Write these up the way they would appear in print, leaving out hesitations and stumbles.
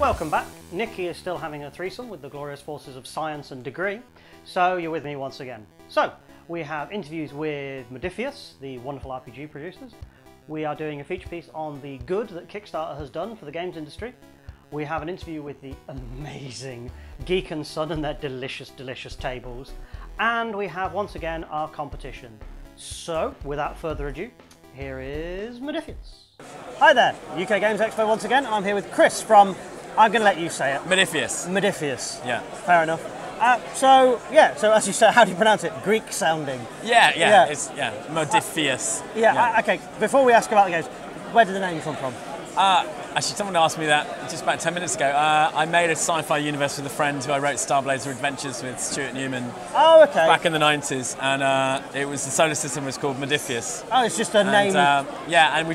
Welcome back. Nikki is still having a threesome with the glorious forces of science and degree, so you're with me once again. So, we have interviews with Modiphius, the wonderful RPG producers. We are doing a feature piece on the good that Kickstarter has done for the games industry. We have an interview with the amazing Geek and Son and their delicious, delicious tables. And we have, once again, our competition. So, without further ado, here is Modiphius. Hi there, UK Games Expo once again. I'm here with Chris from, I'm going to let you say it. Modiphius. Modiphius. Yeah. Fair enough. So as you said, how do you pronounce it? Greek sounding. Yeah. It's Modiphius. Okay, before we ask about the games, where did the name come from? Actually, someone asked me that just about 10 minutes ago. I made a sci-fi universe with a friend who I wrote Starblazer Adventures with, Stuart Newman. Oh, okay. Back in the 90s, and it was the solar system was called Modiphius. Oh, it's just a name. And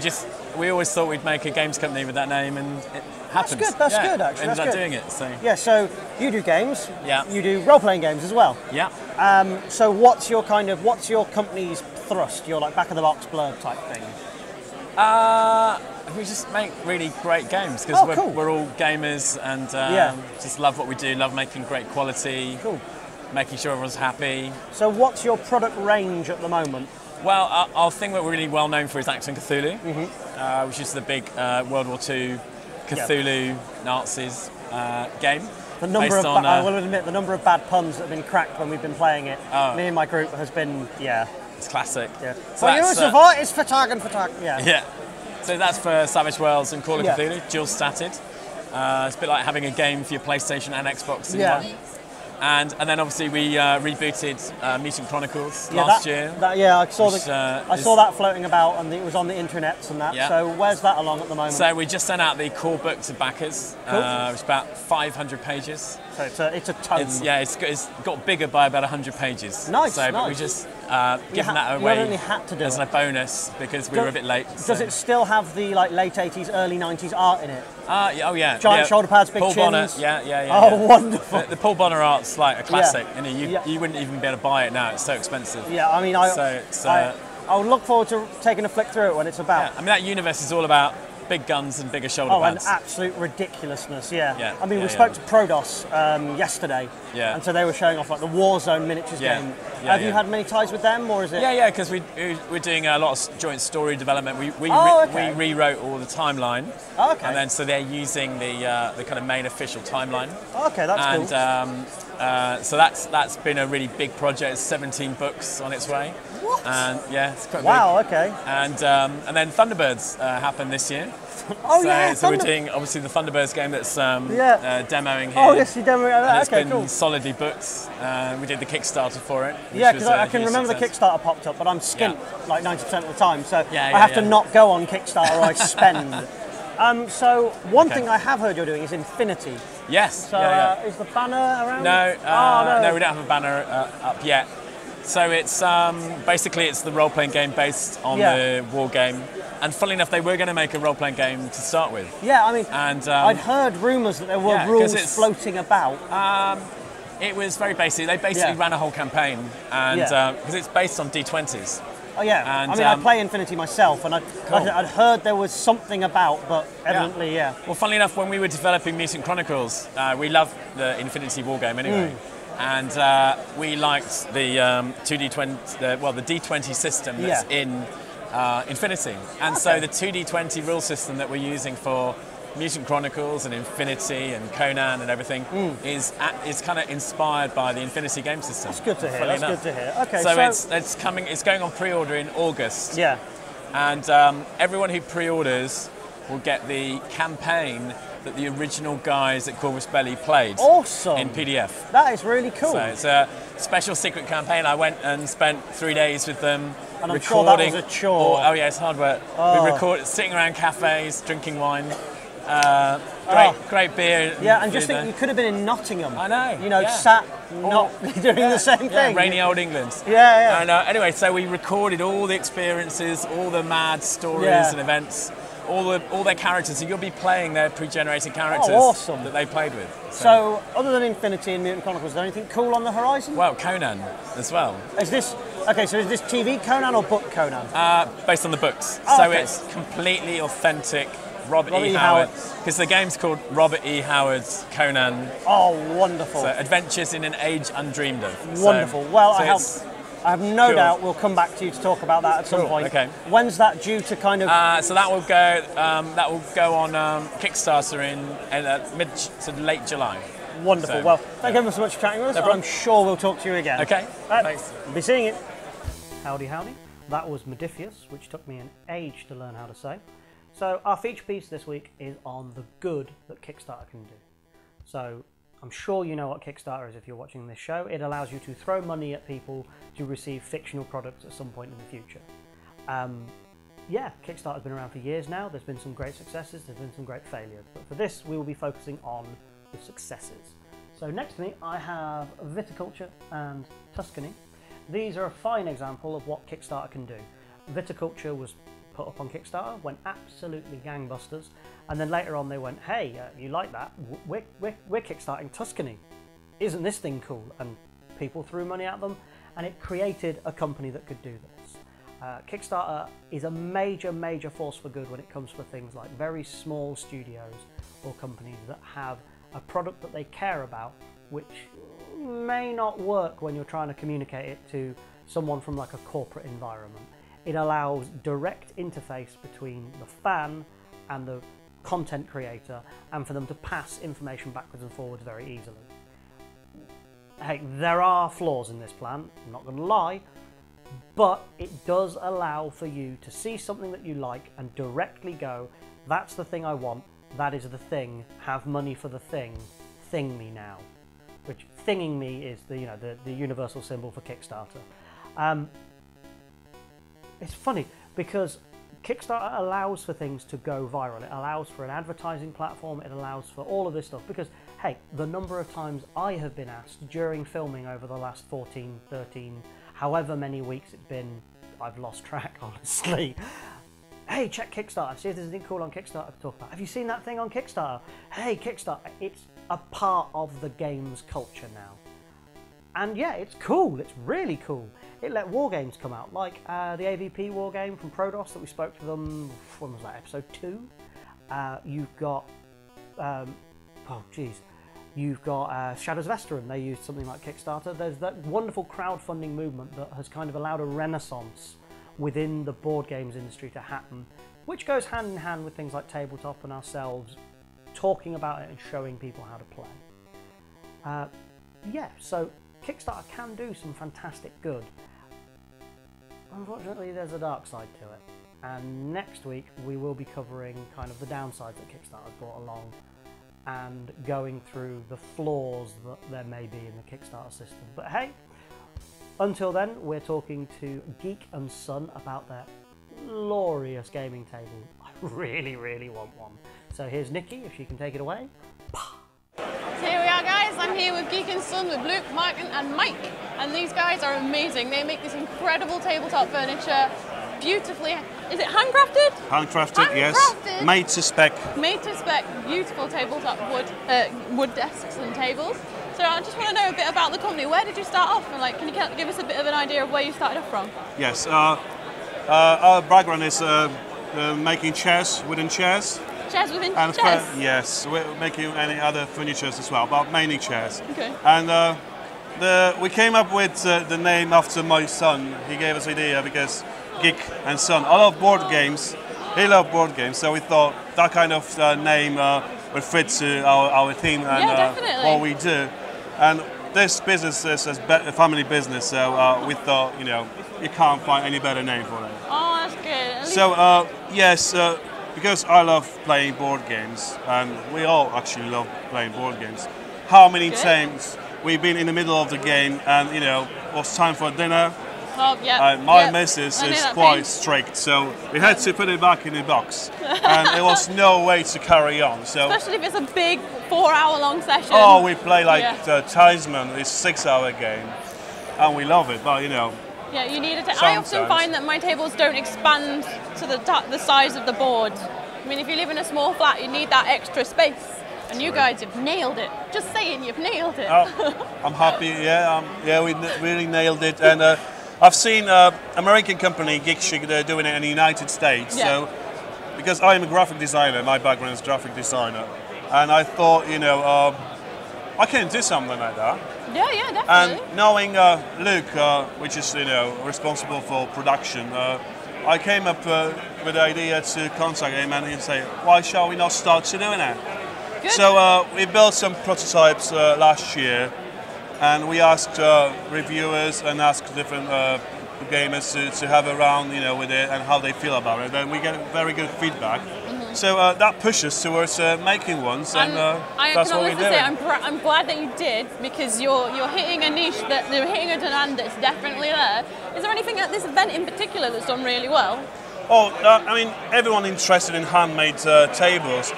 we always thought we'd make a games company with that name, and it happened. That's good, actually. Ended up doing it. So. Yeah, so you do games. Yeah. You do role-playing games as well. Yeah. So what's your company's thrust? Your like back-of-the-box blurb type thing? We just make really great games because cool. we're all gamers and just love what we do, love making great quality, making sure everyone's happy. So what's your product range at the moment? Well, our thing that we're really well known for is Act on Cthulhu, which is the big World War II Cthulhu Nazis game. I will admit, the number of bad puns that have been cracked when we've been playing it, me and my group has been, It's classic. Yeah. So it's Fatag and Fatag. Yeah. So that's for Savage Worlds and Call of Cthulhu, dual statted. It's a bit like having a game for your PlayStation and Xbox in one. And then obviously we rebooted Mutant Chronicles last year. I saw that floating about, and it was on the intranets and that. Yeah. So where's that along at the moment? So we just sent out the core book to backers. It's about 500 pages. So it's a tome. It's got bigger by about 100 pages. Nice. But we just given that away as a bonus because we were a bit late. Does it still have the late 80s, early 90s art in it? Giant shoulder pads, big Paul chins. Bonner, Oh, wonderful. The Paul Bonner art's like a classic, and you wouldn't even be able to buy it now. It's so expensive. Yeah, I mean, I would look forward to taking a flick through it when it's about. Yeah, I mean, that universe is all about big guns and bigger shoulder pads. And absolute ridiculouslousness, I mean, we spoke to Prodos yesterday, and so they were showing off like the Warzone miniatures game. Have you had many ties with them, or is it? Yeah, because we're doing a lot of joint story development. We rewrote all the timeline. Oh, okay. And then so they're using the kind of main official timeline. Okay, that's cool. So that's been a really big project. It's 17 books on its way. What? And it's quite big. Wow, okay. And then Thunderbirds happened this year. So we're doing obviously the Thunderbirds game that's demoing here. Oh yes, you demoing that. And it's been solidly booked. We did the Kickstarter for it. Yeah, because I can remember the Kickstarter popped up, but I'm skint like 90% of the time, so I have to not go on Kickstarter or I spend. So one thing I have heard you're doing is Infinity. Yes. So is the banner around? No, we don't have a banner up yet. So it's basically it's the role-playing game based on the war game. And funnily enough, they were going to make a role-playing game to start with. Yeah, I mean, I'd heard rumours that there were rules floating about. It was very basic. They basically ran a whole campaign, and because it's based on D20s. Oh yeah, and, I mean, I play Infinity myself, and I'd heard there was something about, but evidently, Well, funnily enough, when we were developing Mutant Chronicles, we loved the Infinity war game anyway. And we liked the D20 system that's in Infinity. And so the 2D20 rule system that we're using for Mutant Chronicles and Infinity and Conan and everything is kind of inspired by the Infinity game system. That's good to hear. Good to hear. Okay, so it's going on pre-order in August. Yeah. And everyone who pre-orders will get the campaign that the original guys at Corvus Belli played. Awesome. In PDF. That is really cool. So it's a special secret campaign. I went and spent 3 days with them. And I'm sure that was a chore. Oh yeah, it's hard work. We recorded sitting around cafes, drinking wine. Great beer. Yeah, and just think you could have been in Nottingham. I know. You know, sat not doing the same thing. Rainy old England. Yeah. And anyway, so we recorded all the experiences, all the mad stories and events, all their characters. So you'll be playing their pre-generated characters that they played with. So other than Infinity and Mutant Chronicles, is there anything cool on the horizon? Well, Conan as well. Is this TV Conan or book Conan? Based on the books. It's completely authentic Robert E. Howard, because the game's called Robert E. Howard's Conan. Oh, wonderful. So, Adventures in an Age Undreamed Of. Wonderful. Well, so I have no doubt we'll come back to you to talk about that at some point. Okay. When's that due to kind of? So that will go on Kickstarter in mid to late July. Wonderful. So, well, thank you ever so much for chatting with us. I'm sure we'll talk to you again. Okay. Thanks. We'll be seeing it. Howdy, howdy. That was Modiphius, which took me an age to learn how to say. So our feature piece this week is on the good that Kickstarter can do. So I'm sure you know what Kickstarter is if you're watching this show. It allows you to throw money at people to receive fictional products at some point in the future. Yeah, Kickstarter's been around for years now. There's been some great successes, there's been some great failures. But for this, we will be focusing on the successes. So next to me, I have Viticulture and Tuscany. These are a fine example of what Kickstarter can do. Viticulture was put up on Kickstarter, went absolutely gangbusters, and then later on they went, hey, you like that? We're kickstarting Tuscany. Isn't this thing cool? And people threw money at them, and it created a company that could do this. Kickstarter is a major, major force for good when it comes for things like very small studios or companies that have a product that they care about, which may not work when you're trying to communicate it to someone from like a corporate environment. It allows direct interface between the fan and the content creator, and for them to pass information backwards and forwards very easily. Hey, there are flaws in this plan, I'm not going to lie, but it does allow for you to see something that you like and directly go, that's the thing I want, that is the thing, have money for the thing me now. Which thinging me is the universal symbol for Kickstarter. It's funny because Kickstarter allows for things to go viral. It allows for an advertising platform. It allows for all of this stuff because, hey, the number of times I have been asked during filming over the last 14, 13, however many weeks it's been, I've lost track, honestly. Hey, check Kickstarter, see if there's anything cool on Kickstarter to talk about. Have you seen that thing on Kickstarter? Hey, Kickstarter, it's a part of the games culture now. And yeah, it's cool, it's really cool. It let war games come out, like the AVP war game from Prodos that we spoke to them, when was that, episode 2? You've got, you've got Shadows of Esterin, they used something like Kickstarter. There's that wonderful crowdfunding movement that has kind of allowed a renaissance within the board games industry to happen, which goes hand in hand with things like Tabletop and ourselves talking about it and showing people how to play. Yeah, so Kickstarter can do some fantastic good. Unfortunately, there's a dark side to it. And next week, we will be covering kind of the downsides that Kickstarter's brought along and going through the flaws that there may be in the Kickstarter system. But hey, until then, we're talking to Geek & Son about their glorious gaming table. I really, really want one. So here's Nikki, if she can take it away. So here we are, guys. I'm here with Geek & Son with Luke, Mark and Mike. And these guys are amazing. They make this incredible tabletop furniture, beautifully. Is it handcrafted? Handcrafted, yes. Made to spec. Made to spec, beautiful tabletop wood desks and tables. So I just want to know a bit about the company. Where did you start off? And can you give us a bit of an idea of where you started off from? Yes, our background is making chairs, wooden chairs. Chairs within and chairs? Yes, we're making any other furniture as well, but mainly chairs. Okay. And we came up with the name after my son. He gave us the idea because Geek and Son. I love board games. He loves board games, so we thought that kind of name would fit to our theme and what we do. And this business is a family business, so we thought, you can't find any better name for it. Oh, that's good. So, yes, because I love playing board games, and we all actually love playing board games. How many times we've been in the middle of the game and, it was time for dinner. Oh, yeah. My missus is quite strict, so we had to put it back in the box. And there was no way to carry on. So, especially if it's a big 4-hour-long session. Oh, we play like the Tasman, this 6-hour game, and we love it, but Yeah, you need it. I often find that my tables don't expand to the size of the board. I mean, if you live in a small flat, you need that extra space. And you guys have nailed it. Just saying, you've nailed it. Oh, I'm happy, yeah, we really nailed it. And I've seen American company Geek doing it in the United States. Yeah. So because I am a graphic designer, my background is graphic designer, and I thought, you know, I can do something like that. Yeah, yeah, definitely. And knowing Luke, which is, you know, responsible for production, I came up with the idea to contact him and he'd say, why shall we not start to doing it? Good. So we built some prototypes last year, and we asked reviewers and asked different gamers to have a round, you know, with it and how they feel about it. And we get very good feedback. So that pushes towards making ones, and that's what we're doing. I'm glad that you did, because you're hitting a niche, you're hitting a demand that's definitely there. Is there anything at this event in particular that's done really well? Oh, I mean, everyone interested in handmade tables.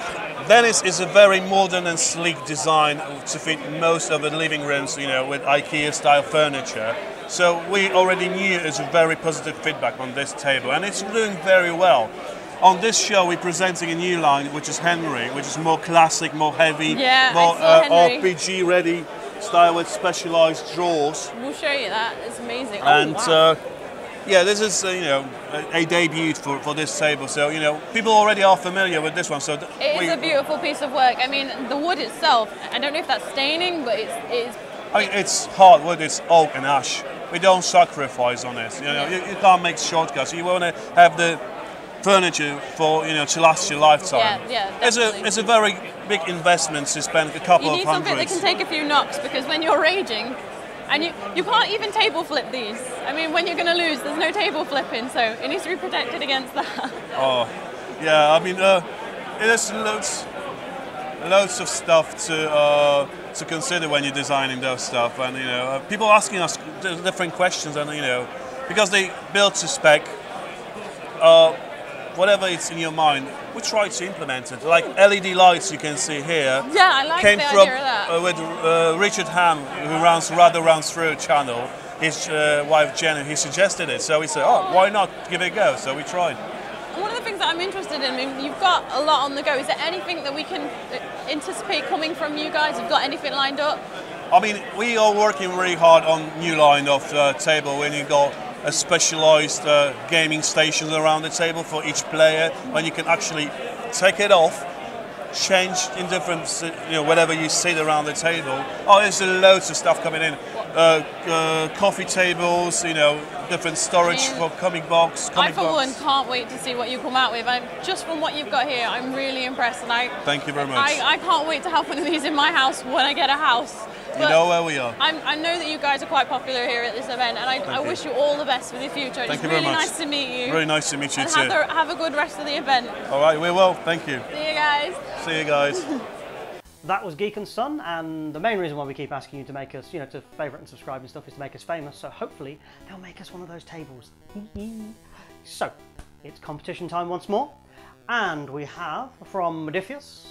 Venice is a very modern and sleek design to fit most of the living rooms, you know, with IKEA-style furniture. So we already knew it was a very positive feedback on this table, and it's doing very well. On this show, we're presenting a new line, which is Henry, which is more classic, more heavy, more RPG-ready style with specialised drawers. We'll show you that. It's amazing. And wow. yeah, this is you know, a debut for this table. So you know, people already are familiar with this one. So it is a beautiful piece of work. I mean, the wood itself. I don't know if that's staining, but it's. I mean, it's hardwood. It's oak and ash. We don't sacrifice on it. You know, you can't make shortcuts. You want to have the furniture for, you know, to last your lifetime. Yeah, definitely. It's a very big investment to spend a couple of hundreds. You need something that can take a few knocks, because when you're raging, and you can't even table flip these. I mean, when you're going to lose, there's no table flipping, so it needs to be protected against that. Oh, yeah. I mean, there's loads of stuff to consider when you're designing those stuff, and you know, people asking us different questions, and you know, because they build to spec. Whatever is in your mind, we try to implement it. Like LED lights you can see here. Yeah, I like the idea of that. With Richard Ham, who runs through channel. His wife Jenny, he suggested it. So we said, oh, why not give it a go? So we tried. One of the things that I'm interested in, I mean, you've got a lot on the go. Is there anything that we can anticipate coming from you guys? Have you got anything lined up? I mean, we are working really hard on new line of table when you got a specialized gaming stations around the table for each player, when you can actually take it off, change in different, you know, whatever you sit around the table. Oh, there's loads of stuff coming in. Coffee tables, you know, different storage for comic box. I, for one, can't wait to see what you come out with. Just from what you've got here, I'm really impressed, and thank you very much. I can't wait to have one of these in my house when I get a house. You know where we are. I know that you guys are quite popular here at this event, and I wish you all the best for the future. Thank you very much. Nice to meet you. Really nice to meet you too. Have a good rest of the event. All right, we will. Thank you. See you guys. See you guys. That was Geek and Son, and the main reason why we keep asking you to make us, you know, to favourite and subscribe and stuff is to make us famous, so hopefully they'll make us one of those tables. So, it's competition time once more, and we have from Modifius,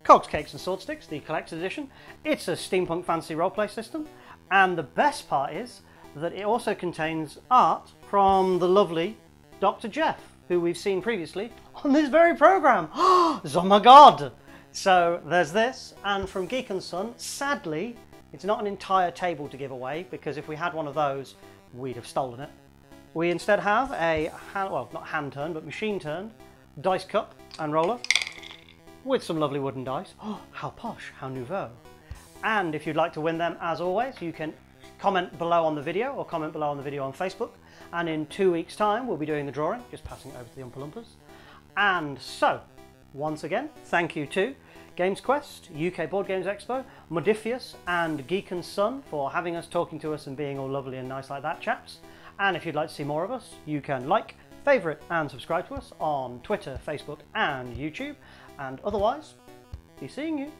Cogs, Cakes and Sword Sticks, the collector's edition. It's a steampunk fantasy roleplay system, and the best part is that it also contains art from the lovely Dr. Jeff, who we've seen previously on this very programme. Oh my god! So there's this, and from Geek and Son, sadly, it's not an entire table to give away, because if we had one of those, we'd have stolen it. We instead have a, well, not hand-turned, but machine-turned dice cup and roller, with some lovely wooden dice. Oh, how posh, how nouveau. And if you'd like to win them, as always, you can comment below on the video, or comment below on the video on Facebook, and in 2 weeks' time we'll be doing the drawing, just passing it over to the Oompa Loompas. And so, once again, thank you to GamesQuest, UK Board Games Expo, Modifius and Geek and Son for having us, talking to us and being all lovely and nice like that, chaps. And if you'd like to see more of us, you can like, favourite and subscribe to us on Twitter, Facebook and YouTube. And otherwise, be seeing you.